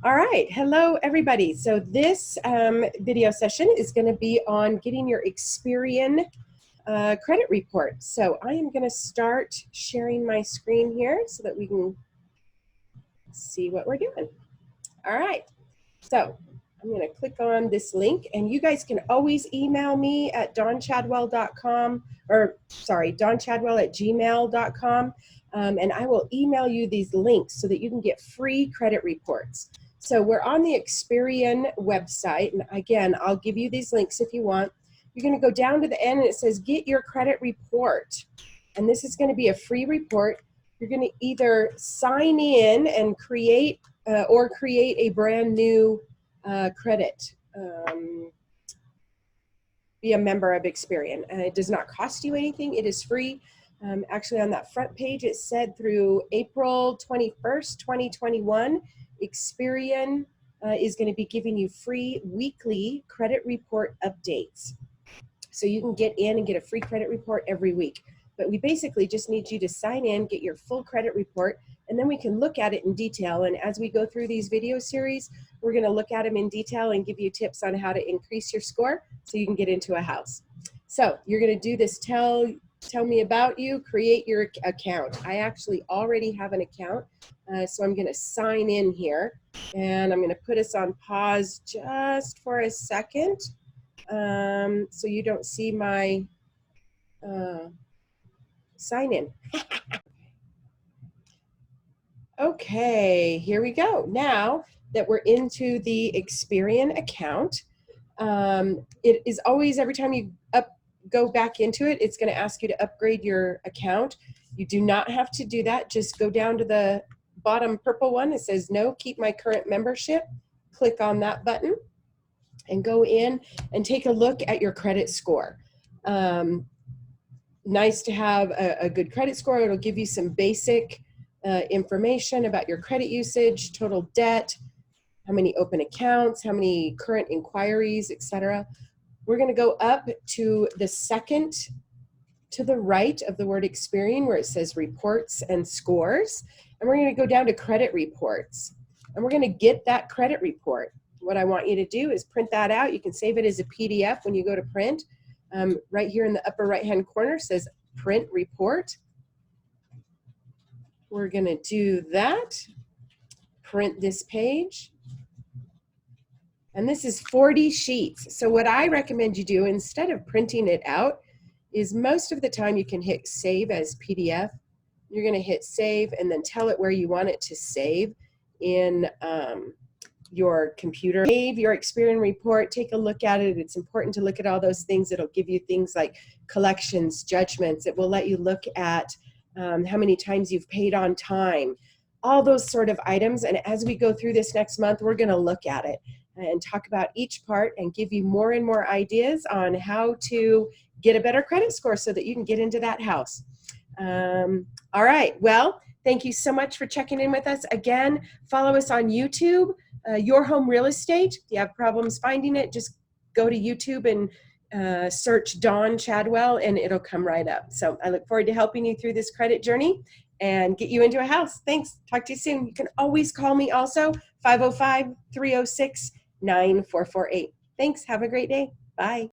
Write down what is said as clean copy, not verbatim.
All right, hello everybody. So this video session is going to be on getting your Experian credit report. So I am going to start sharing my screen here so that we can see what we're doing. All right, so I'm going to click on this link, and you guys can always email me at donchadwell.com, or sorry, donchadwell@gmail.com, and I will email you these links so that you can get free credit reports. So we're on the Experian website, and again, I'll give you these links if you want. You're going to go down to the end, and it says get your credit report, and this is going to be a free report. You're going to either sign in and create or create a brand new credit. Be a member of Experian. It does not cost you anything. It is free. Actually, on that front page, it said through April 21st, 2021, Experian is going to be giving you free weekly credit report updates. So you can get in and get a free credit report every week. But we basically just need you to sign in, get your full credit report, and then we can look at it in detail. And as we go through these video series, we're going to look at them in detail and give you tips on how to increase your score so you can get into a house. So you're going to do this tell me about you, create your account. I actually already have an account, so I'm going to sign in here, and I'm going to put us on pause just for a second so you don't see my sign in. Okay, here we go. Now that we're into the Experian account, it is always, every time you go back into it, it's going to ask you to upgrade your account. You do not have to do that. Just go down to the bottom purple one. It says no, keep my current membership. Click on that button and go in and take a look at your credit score. Nice to have a good credit score. It'll give you some basic information about your credit usage, total debt, how many open accounts, how many current inquiries, etc. We're going to go up to the second to the right of the word Experian where it says reports and scores, and we're going to go down to credit reports, and we're going to get that credit report. What I want you to do is print that out. You can save it as a PDF when you go to print. Right here in the upper right hand corner says print report. We're going to do that, print this page, and this is 40 sheets. So what I recommend you do instead of printing it out is most of the time you can hit save as PDF. You're going to hit save and then tell it where you want it to save in your computer. Save your Experian report, take a look at it. It's important to look at all those things. It'll give you things like collections, judgments. It will let you look at how many times you've paid on time, all those sort of items. And as we go through this next month, we're going to look at it and talk about each part and give you more and more ideas on how to get a better credit score so that you can get into that house. All right, well, thank you so much for checking in with us. Again, follow us on YouTube, Your Home Real Estate. If you have problems finding it, just go to YouTube and search Dawn Chadwell and it'll come right up. So I look forward to helping you through this credit journey and get you into a house. Thanks. Talk to you soon. You can always call me also, 505-306-9448. Thanks. Have a great day. Bye.